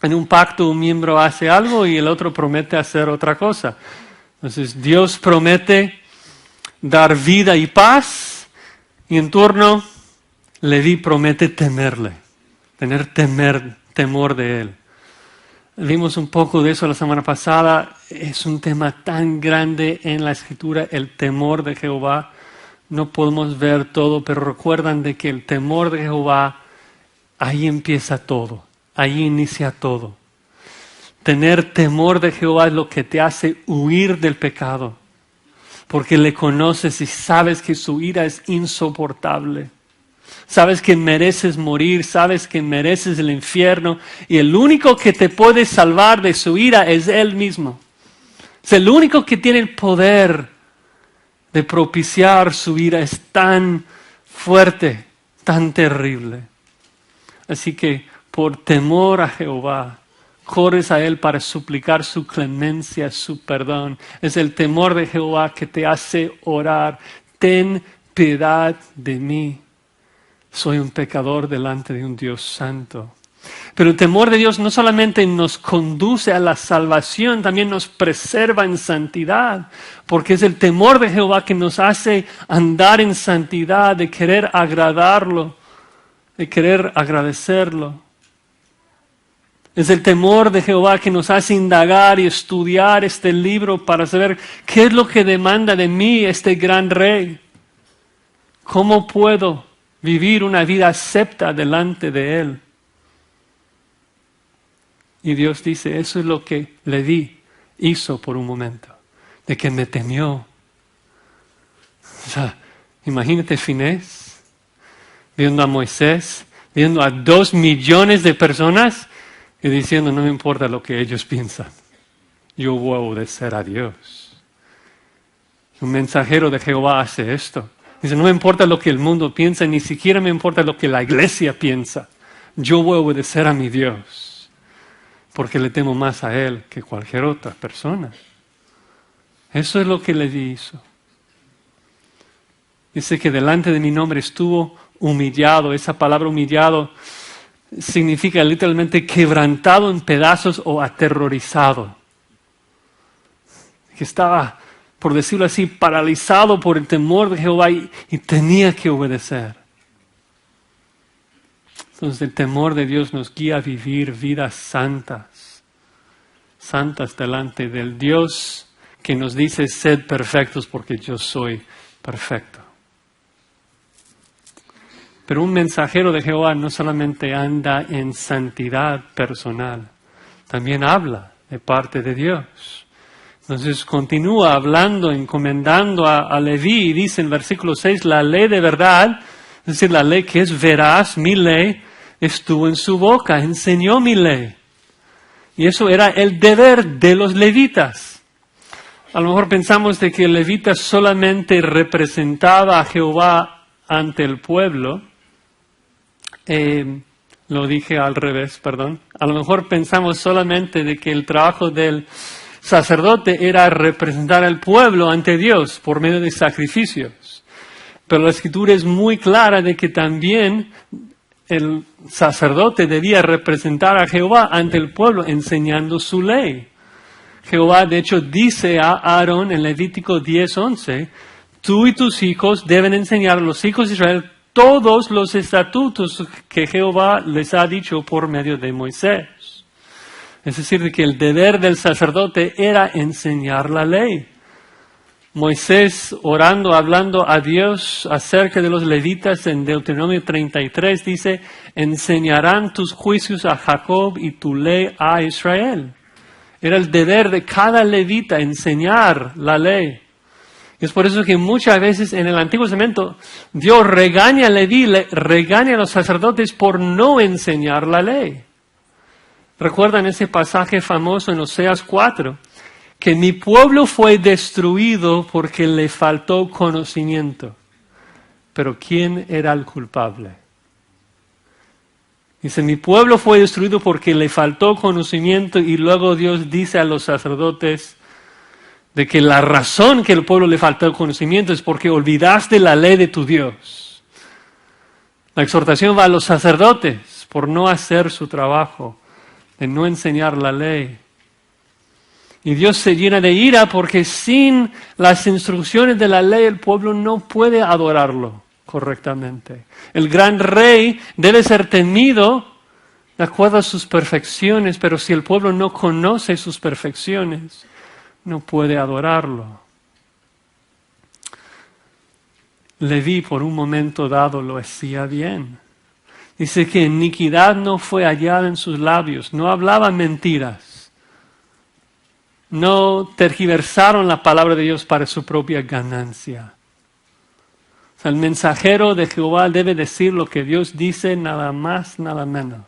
En un pacto un miembro hace algo y el otro promete hacer otra cosa. Entonces Dios promete dar vida y paz y en turno Leví promete temerle, tener temor de él. Vimos un poco de eso la semana pasada. Es un tema tan grande en la Escritura, el temor de Jehová. No podemos ver todo, pero recuerdan de que el temor de Jehová, ahí empieza todo, ahí inicia todo. Tener temor de Jehová es lo que te hace huir del pecado, porque le conoces y sabes que su ira es insoportable. Sabes que mereces morir, sabes que mereces el infierno y el único que te puede salvar de su ira es Él mismo. Es el único que tiene el poder de propiciar su ira. Es tan fuerte, tan terrible. Así que por temor a Jehová, corres a Él para suplicar su clemencia, su perdón. Es el temor de Jehová que te hace orar. Ten piedad de mí. Soy un pecador delante de un Dios santo. Pero el temor de Dios no solamente nos conduce a la salvación, también nos preserva en santidad, porque es el temor de Jehová que nos hace andar en santidad, de querer agradarlo, de querer agradecerlo. Es el temor de Jehová que nos hace indagar y estudiar este libro para saber qué es lo que demanda de mí este gran rey. ¿Cómo puedo vivir una vida acepta delante de Él? Y Dios dice, eso es lo que Leví hizo por un momento, de que me temió. O sea, imagínate Finés, viendo a Moisés, viendo a 2 millones de personas y diciendo, no me importa lo que ellos piensan, yo voy a obedecer a Dios. Un mensajero de Jehová hace esto. Dice, no me importa lo que el mundo piensa, ni siquiera me importa lo que la iglesia piensa. Yo voy a obedecer a mi Dios, porque le temo más a Él que cualquier otra persona. Eso es lo que le hizo. Dice que delante de mi nombre estuvo humillado. Esa palabra humillado significa literalmente quebrantado en pedazos o aterrorizado. Que estaba, por decirlo así, paralizado por el temor de Jehová y tenía que obedecer. Entonces el temor de Dios nos guía a vivir vidas santas, santas delante del Dios que nos dice, sed perfectos porque yo soy perfecto. Pero un mensajero de Jehová no solamente anda en santidad personal, también habla de parte de Dios. Entonces continúa hablando, encomendando a Leví y dice en versículo 6, la ley de verdad, es decir, la ley que es veraz, mi ley, estuvo en su boca, enseñó mi ley. Y eso era el deber de los levitas. A lo mejor pensamos de que el levita solamente representaba a Jehová ante el pueblo. Lo dije al revés, perdón. A lo mejor pensamos solamente de que el trabajo del sacerdote era representar al pueblo ante Dios por medio de sacrificios. Pero la Escritura es muy clara de que también el sacerdote debía representar a Jehová ante el pueblo enseñando su ley. Jehová de hecho dice a Aarón en Levítico 10:11, tú y tus hijos deben enseñar a los hijos de Israel todos los estatutos que Jehová les ha dicho por medio de Moisés. Es decir, de que el deber del sacerdote era enseñar la ley. Moisés orando, hablando a Dios acerca de los levitas en Deuteronomio 33 dice, enseñarán tus juicios a Jacob y tu ley a Israel. Era el deber de cada levita enseñar la ley. Y es por eso que muchas veces en el Antiguo Testamento Dios regaña a Leví, regaña a los sacerdotes por no enseñar la ley. ¿Recuerdan ese pasaje famoso en Oseas 4? Que mi pueblo fue destruido porque le faltó conocimiento. Pero ¿quién era el culpable? Dice, mi pueblo fue destruido porque le faltó conocimiento y luego Dios dice a los sacerdotes de que la razón que el pueblo le faltó conocimiento es porque olvidaste la ley de tu Dios. La exhortación va a los sacerdotes por no hacer su trabajo de no enseñar la ley. Y Dios se llena de ira porque sin las instrucciones de la ley el pueblo no puede adorarlo correctamente. El gran rey debe ser temido de acuerdo a sus perfecciones, pero si el pueblo no conoce sus perfecciones, no puede adorarlo. Leví por un momento dado lo hacía bien. Dice que iniquidad no fue hallada en sus labios, no hablaba mentiras, no tergiversaron la palabra de Dios para su propia ganancia. O sea, el mensajero de Jehová debe decir lo que Dios dice, nada más, nada menos.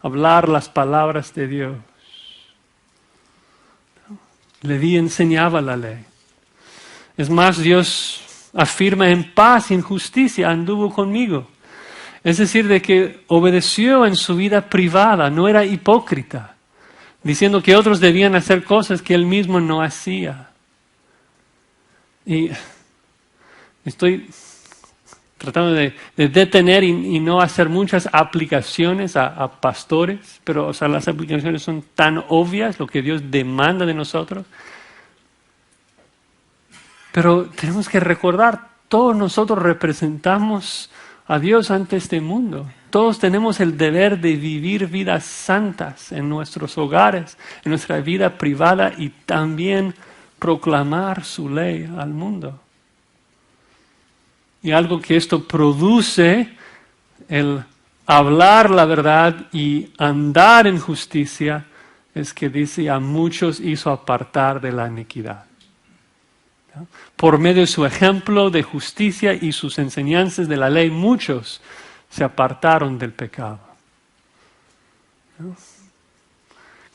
Hablar las palabras de Dios. Leví enseñaba la ley. Es más, Dios afirma en paz y en justicia anduvo conmigo. Es decir, de que obedeció en su vida privada, no era hipócrita, diciendo que otros debían hacer cosas que él mismo no hacía. Y estoy tratando de detener y no hacer muchas aplicaciones a pastores, pero las aplicaciones son tan obvias, lo que Dios demanda de nosotros. Pero tenemos que recordar, todos nosotros representamos a Dios ante este mundo. Todos tenemos el deber de vivir vidas santas en nuestros hogares, en nuestra vida privada y también proclamar su ley al mundo. Y algo que esto produce, el hablar la verdad y andar en justicia, es que dice, a muchos hizo apartar de la iniquidad. Por medio de su ejemplo de justicia y sus enseñanzas de la ley, muchos se apartaron del pecado. ¿No?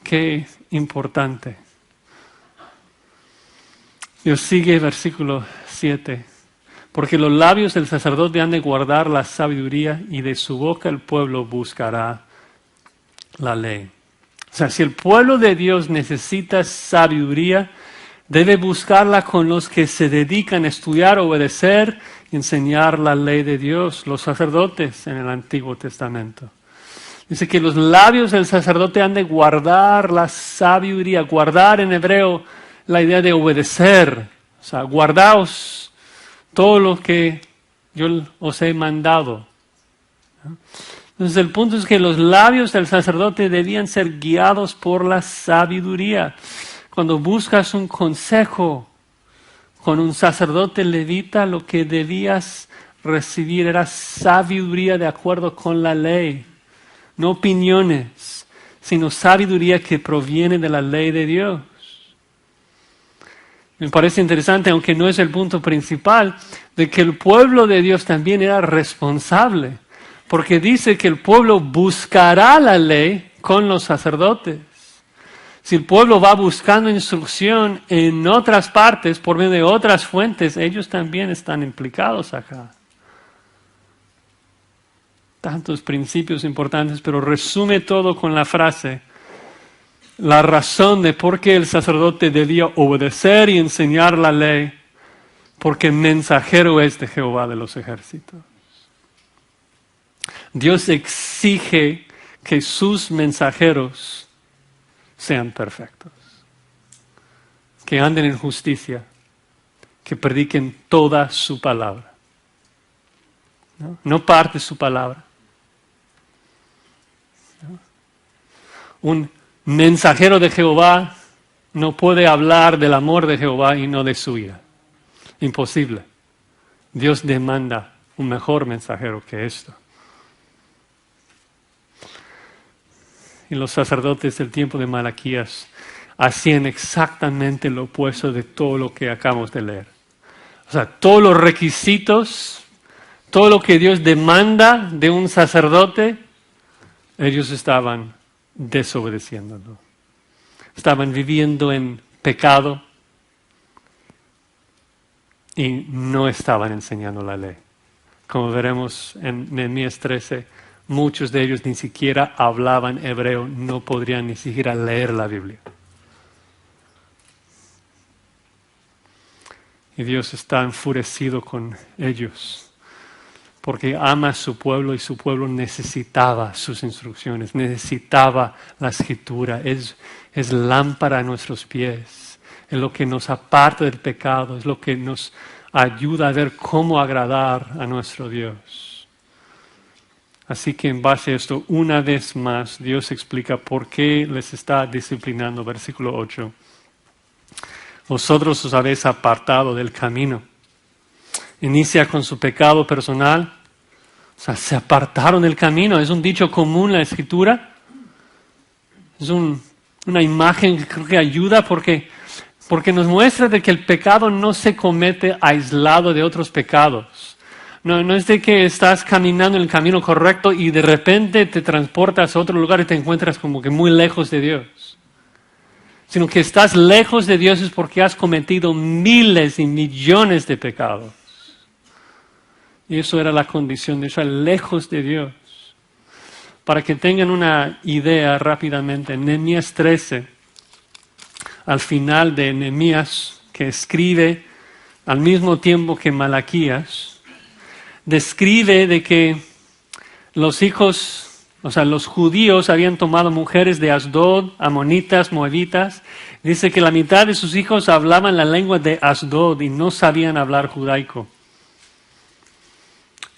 Qué importante. Dios sigue, versículo 7. Porque los labios del sacerdote han de guardar la sabiduría y de su boca el pueblo buscará la ley. O sea, si el pueblo de Dios necesita sabiduría, debe buscarla con los que se dedican a estudiar, obedecer y enseñar la ley de Dios, los sacerdotes en el Antiguo Testamento. Dice que los labios del sacerdote han de guardar la sabiduría. Guardar en hebreo la idea de obedecer. O sea, guardaos todo lo que yo os he mandado. Entonces el punto es que los labios del sacerdote debían ser guiados por la sabiduría. Cuando buscas un consejo con un sacerdote levita, lo que debías recibir era sabiduría de acuerdo con la ley. No opiniones, sino sabiduría que proviene de la ley de Dios. Me parece interesante, aunque no es el punto principal, de que el pueblo de Dios también era responsable. Porque dice que el pueblo buscará la ley con los sacerdotes. Si el pueblo va buscando instrucción en otras partes, por medio de otras fuentes, ellos también están implicados acá. Tantos principios importantes, pero resume todo con la frase, la razón de por qué el sacerdote debía obedecer y enseñar la ley, porque mensajero es de Jehová de los ejércitos. Dios exige que sus mensajeros sean perfectos, que anden en justicia, que prediquen toda su palabra, no parte de su palabra. Un mensajero de Jehová no puede hablar del amor de Jehová y no de su ira. Imposible. Dios demanda un mejor mensajero que esto. Y los sacerdotes del tiempo de Malaquías hacían exactamente lo opuesto de todo lo que acabamos de leer. O sea, todos los requisitos, todo lo que Dios demanda de un sacerdote, ellos estaban desobedeciéndolo. Estaban viviendo en pecado y no estaban enseñando la ley. Como veremos en Nehemías 13, muchos de ellos ni siquiera hablaban hebreo, no podrían ni siquiera leer la Biblia. Y Dios está enfurecido con ellos, porque ama a su pueblo y su pueblo necesitaba sus instrucciones, necesitaba la escritura. Es lámpara a nuestros pies, es lo que nos aparta del pecado, es lo que nos ayuda a ver cómo agradar a nuestro Dios. Así que en base a esto, una vez más, Dios explica por qué les está disciplinando. Versículo 8. Vosotros os habéis apartado del camino. Inicia con su pecado personal. O sea, se apartaron del camino. Es un dicho común en la Escritura. Es una imagen que creo que ayuda porque nos muestra de que el pecado no se comete aislado de otros pecados. No es de que estás caminando en el camino correcto y de repente te transportas a otro lugar y te encuentras como que muy lejos de Dios. Sino que estás lejos de Dios es porque has cometido miles y millones de pecados. Y eso era la condición de Israel, lejos de Dios. Para que tengan una idea rápidamente, en Nehemías 13, al final de Nehemías, que escribe al mismo tiempo que Malaquías, describe de que los hijos, o sea, los judíos habían tomado mujeres de Asdod, amonitas, moabitas. Dice que la mitad de sus hijos hablaban la lengua de Asdod y no sabían hablar judaico.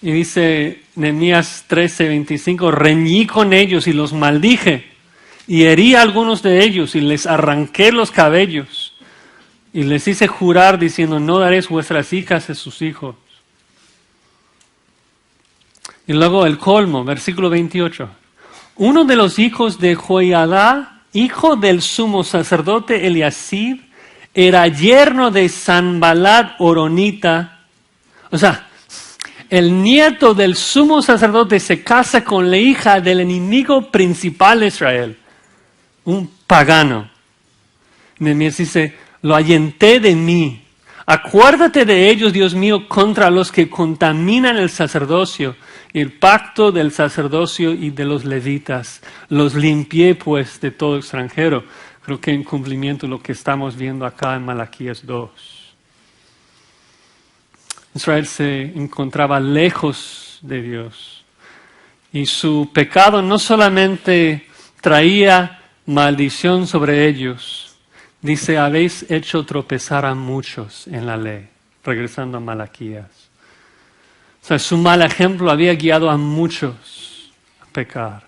Y dice Nehemías 13:25, reñí con ellos y los maldije, y herí a algunos de ellos y les arranqué los cabellos, y les hice jurar diciendo, no daréis vuestras hijas a sus hijos. Y luego el colmo, versículo 28. Uno de los hijos de Joiadá, hijo del sumo sacerdote Eliasib, era yerno de Sanballat Horonita. O sea, el nieto del sumo sacerdote se casa con la hija del enemigo principal de Israel, un pagano. Nehemías dice, lo ahuyenté de mí. Acuérdate de ellos, Dios mío, contra los que contaminan el sacerdocio y el pacto del sacerdocio y de los levitas. Los limpié pues de todo extranjero. Creo que en cumplimiento de lo que estamos viendo acá en Malaquías 2. Israel se encontraba lejos de Dios y su pecado no solamente traía maldición sobre ellos, dice, habéis hecho tropezar a muchos en la ley, regresando a Malaquías. O sea, su mal ejemplo había guiado a muchos a pecar.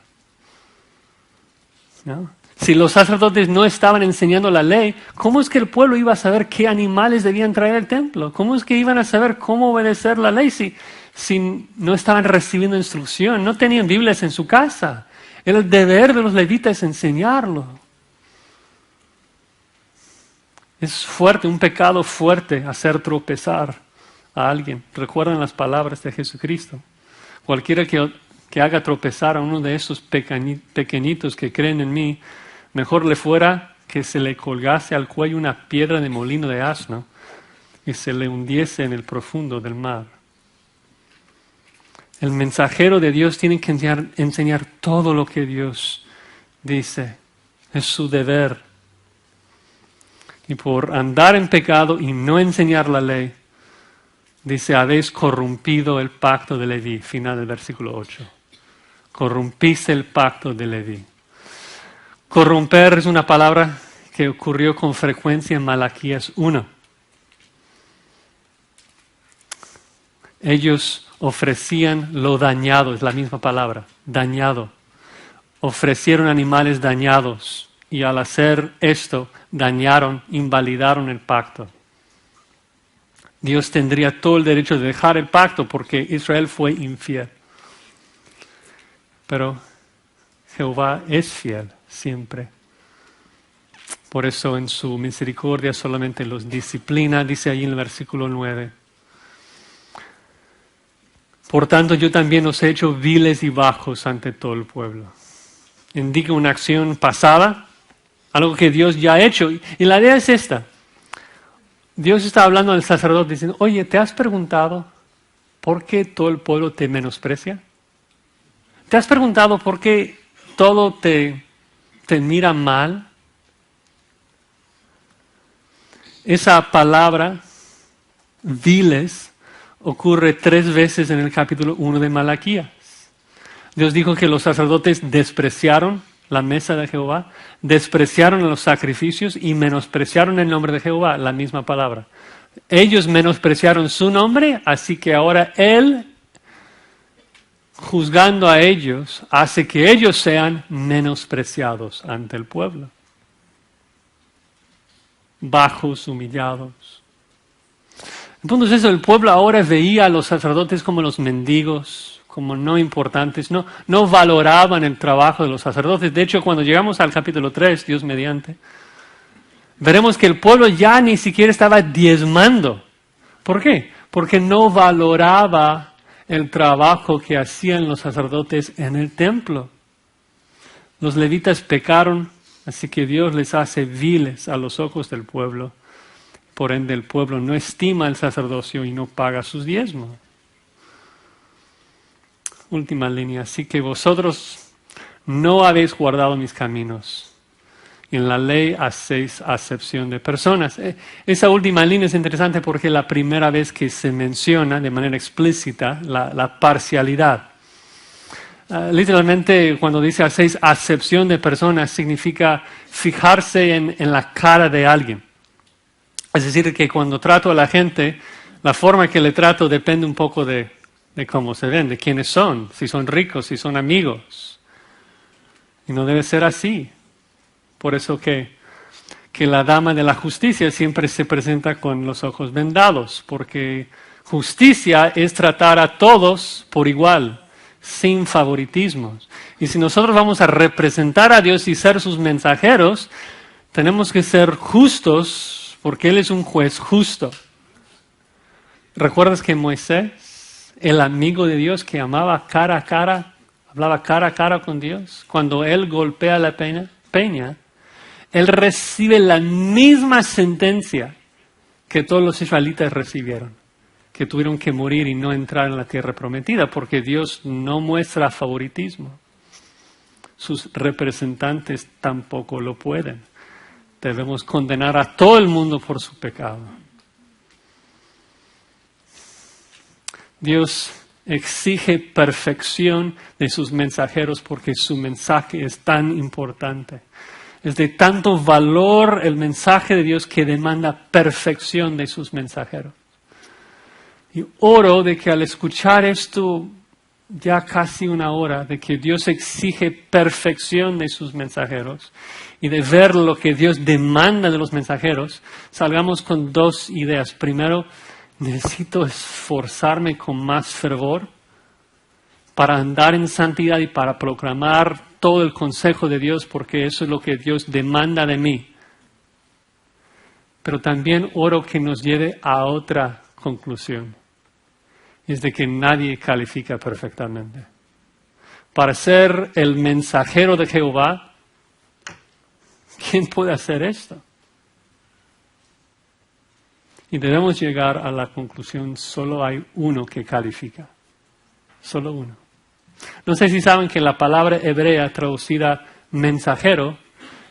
¿No? Si los sacerdotes no estaban enseñando la ley, ¿cómo es que el pueblo iba a saber qué animales debían traer al templo? ¿Cómo es que iban a saber cómo obedecer la ley si no estaban recibiendo instrucción? No tenían Biblias en su casa. Era el deber de los levitas enseñarlo. Es fuerte, un pecado fuerte hacer tropezar a alguien. Recuerdan las palabras de Jesucristo. Cualquiera que haga tropezar a uno de esos pequeñitos que creen en mí, mejor le fuera que se le colgase al cuello una piedra de molino de asno y se le hundiese en el profundo del mar. El mensajero de Dios tiene que enseñar todo lo que Dios dice. Es su deber. Y por andar en pecado y no enseñar la ley, dice, habéis corrompido el pacto de Leví, final del versículo 8. Corrompiste el pacto de Leví. Corromper es una palabra que ocurrió con frecuencia en Malaquías 1. Ellos ofrecían lo dañado, es la misma palabra, dañado. Ofrecieron animales dañados y al hacer esto dañaron, invalidaron el pacto. Dios tendría todo el derecho de dejar el pacto porque Israel fue infiel. Pero Jehová es fiel siempre. Por eso en su misericordia solamente los disciplina, dice ahí en el versículo 9. Por tanto, yo también os he hecho viles y bajos ante todo el pueblo. Indica una acción pasada, algo que Dios ya ha hecho. Y la idea es esta. Dios está hablando al sacerdote diciendo, oye, ¿te has preguntado por qué todo el pueblo te menosprecia? ¿Te has preguntado por qué todo te mira mal? Esa palabra, viles, ocurre 3 veces en el capítulo 1 de Malaquías. Dios dijo que los sacerdotes despreciaron la mesa de Jehová, despreciaron los sacrificios y menospreciaron el nombre de Jehová, la misma palabra. Ellos menospreciaron su nombre, así que ahora Él, juzgando a ellos, hace que ellos sean menospreciados ante el pueblo. Bajos, humillados. Entonces el pueblo ahora veía a los sacerdotes como los mendigos, como no importantes, no valoraban el trabajo de los sacerdotes. De hecho, cuando llegamos al capítulo 3, Dios mediante, veremos que el pueblo ya ni siquiera estaba diezmando. ¿Por qué? Porque no valoraba el trabajo que hacían los sacerdotes en el templo. Los levitas pecaron, así que Dios les hace viles a los ojos del pueblo. Por ende, el pueblo no estima el sacerdocio y no paga sus diezmos. Última línea. Así que vosotros no habéis guardado mis caminos. Y en la ley hacéis acepción de personas. Esa última línea es interesante porque es la primera vez que se menciona de manera explícita la parcialidad. Literalmente, cuando dice hacéis acepción de personas, significa fijarse en la cara de alguien. Es decir, que cuando trato a la gente, la forma que le trato depende un poco de cómo se ven, de quiénes son, si son ricos, si son amigos. Y no debe ser así. Por eso que la dama de la justicia siempre se presenta con los ojos vendados, porque justicia es tratar a todos por igual, sin favoritismos. Y si nosotros vamos a representar a Dios y ser sus mensajeros, tenemos que ser justos, porque Él es un juez justo. ¿Recuerdas que Moisés, el amigo de Dios que amaba cara a cara, hablaba cara a cara con Dios, cuando él golpea la peña, él recibe la misma sentencia que todos los israelitas recibieron, que tuvieron que morir y no entrar en la tierra prometida, porque Dios no muestra favoritismo. Sus representantes tampoco lo pueden. Debemos condenar a todo el mundo por su pecado. Dios exige perfección de sus mensajeros porque su mensaje es tan importante. Es de tanto valor el mensaje de Dios que demanda perfección de sus mensajeros. Y oro de que al escuchar esto ya casi 1 hora, de que Dios exige perfección de sus mensajeros y de ver lo que Dios demanda de los mensajeros, salgamos con 2 ideas. Primero, necesito esforzarme con más fervor para andar en santidad y para proclamar todo el consejo de Dios, porque eso es lo que Dios demanda de mí. Pero también oro que nos lleve a otra conclusión. Es de que nadie califica perfectamente. Para ser el mensajero de Jehová, ¿quién puede hacer esto? Y debemos llegar a la conclusión, solo hay uno que califica. Solo uno. No sé si saben que la palabra hebrea traducida mensajero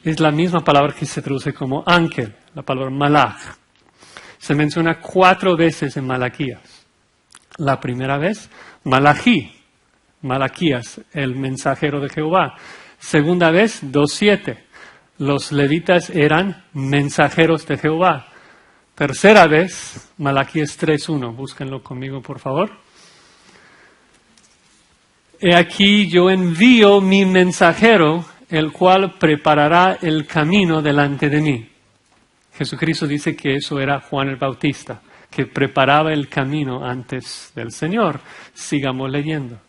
es la misma palabra que se traduce como ángel, la palabra malach. Se menciona 4 veces en Malaquías. La primera vez, Malaquías, el mensajero de Jehová. Segunda vez, 2:7. Los levitas eran mensajeros de Jehová. Tercera vez, Malaquías 3:1. Búsquenlo conmigo, por favor. He aquí yo envío mi mensajero, el cual preparará el camino delante de mí. Jesucristo dice que eso era Juan el Bautista, que preparaba el camino antes del Señor. Sigamos leyendo.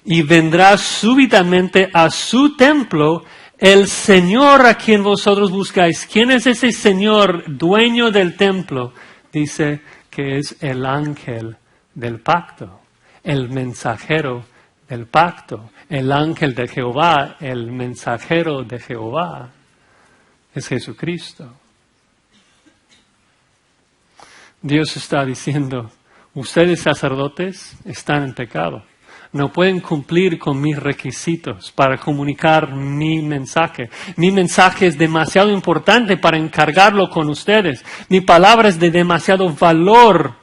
Y vendrá súbitamente a su templo el Señor a quien vosotros buscáis. ¿Quién es ese Señor, dueño del templo? Dice que es el ángel del pacto, el mensajero del pacto, el ángel de Jehová, el mensajero de Jehová. Es Jesucristo. Dios está diciendo, ustedes sacerdotes están en pecado. No pueden cumplir con mis requisitos para comunicar mi mensaje. Mi mensaje es demasiado importante para encargarlo con ustedes. Mi palabra es de demasiado valor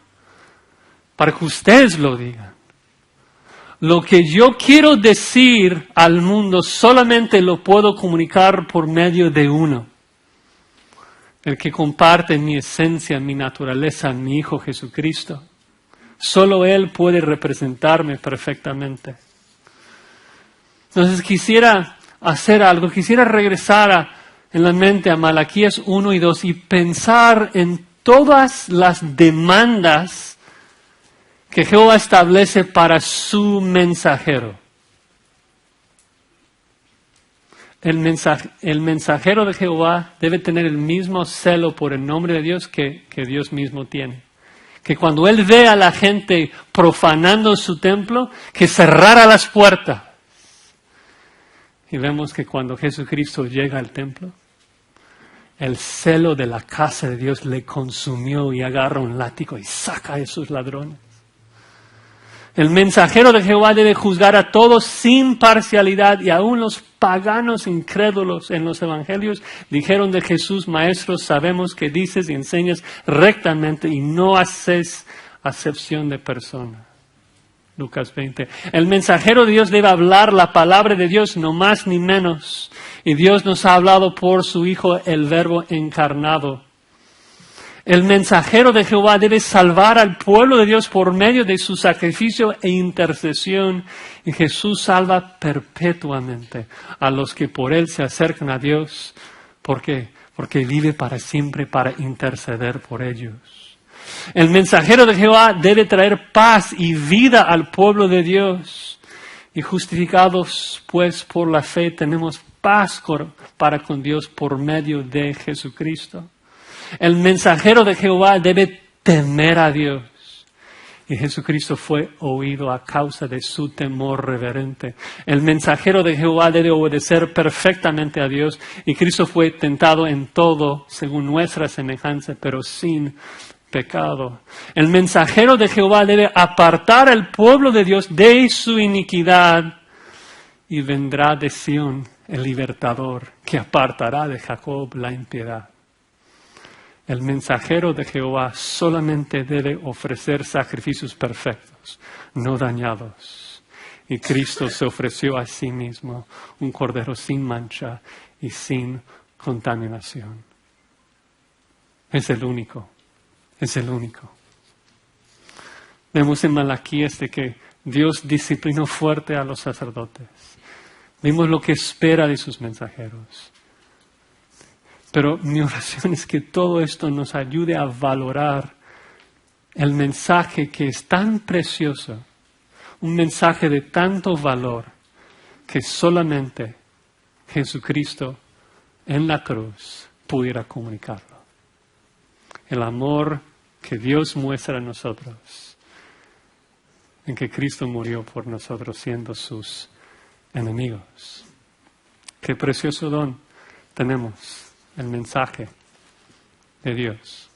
para que ustedes lo digan. Lo que yo quiero decir al mundo solamente lo puedo comunicar por medio de uno. El que comparte mi esencia, mi naturaleza, mi Hijo Jesucristo. Solo Él puede representarme perfectamente. Entonces quisiera hacer algo, quisiera regresar en la mente a Malaquías 1 y 2 y pensar en todas las demandas que Jehová establece para su mensajero. El mensajero de Jehová debe tener el mismo celo por el nombre de Dios que Dios mismo tiene. Que cuando Él ve a la gente profanando su templo, que cerrara las puertas. Y vemos que cuando Jesucristo llega al templo, el celo de la casa de Dios le consumió y agarra un látigo y saca a esos ladrones. El mensajero de Jehová debe juzgar a todos sin parcialidad, y aún los paganos incrédulos en los evangelios dijeron de Jesús: Maestro, sabemos que dices y enseñas rectamente y no haces acepción de personas. Lucas 20. El mensajero de Dios debe hablar la palabra de Dios, no más ni menos. Y Dios nos ha hablado por su Hijo, el Verbo encarnado. El mensajero de Jehová debe salvar al pueblo de Dios por medio de su sacrificio e intercesión. Y Jesús salva perpetuamente a los que por Él se acercan a Dios. ¿Por qué? Porque vive para siempre para interceder por ellos. El mensajero de Jehová debe traer paz y vida al pueblo de Dios. Y justificados pues por la fe tenemos paz para con Dios por medio de Jesucristo. El mensajero de Jehová debe temer a Dios. Y Jesucristo fue oído a causa de su temor reverente. El mensajero de Jehová debe obedecer perfectamente a Dios. Y Cristo fue tentado en todo según nuestra semejanza, pero sin pecado. El mensajero de Jehová debe apartar al pueblo de Dios de su iniquidad. Y vendrá de Sión el libertador que apartará de Jacob la impiedad. El mensajero de Jehová solamente debe ofrecer sacrificios perfectos, no dañados. Y Cristo se ofreció a sí mismo un cordero sin mancha y sin contaminación. Es el único, es el único. Vemos en Malaquías de que Dios disciplinó fuerte a los sacerdotes. Vimos lo que espera de sus mensajeros. Pero mi oración es que todo esto nos ayude a valorar el mensaje que es tan precioso, un mensaje de tanto valor, que solamente Jesucristo en la cruz pudiera comunicarlo. El amor que Dios muestra a nosotros, en que Cristo murió por nosotros siendo sus enemigos. Qué precioso don tenemos. El mensaje de Dios.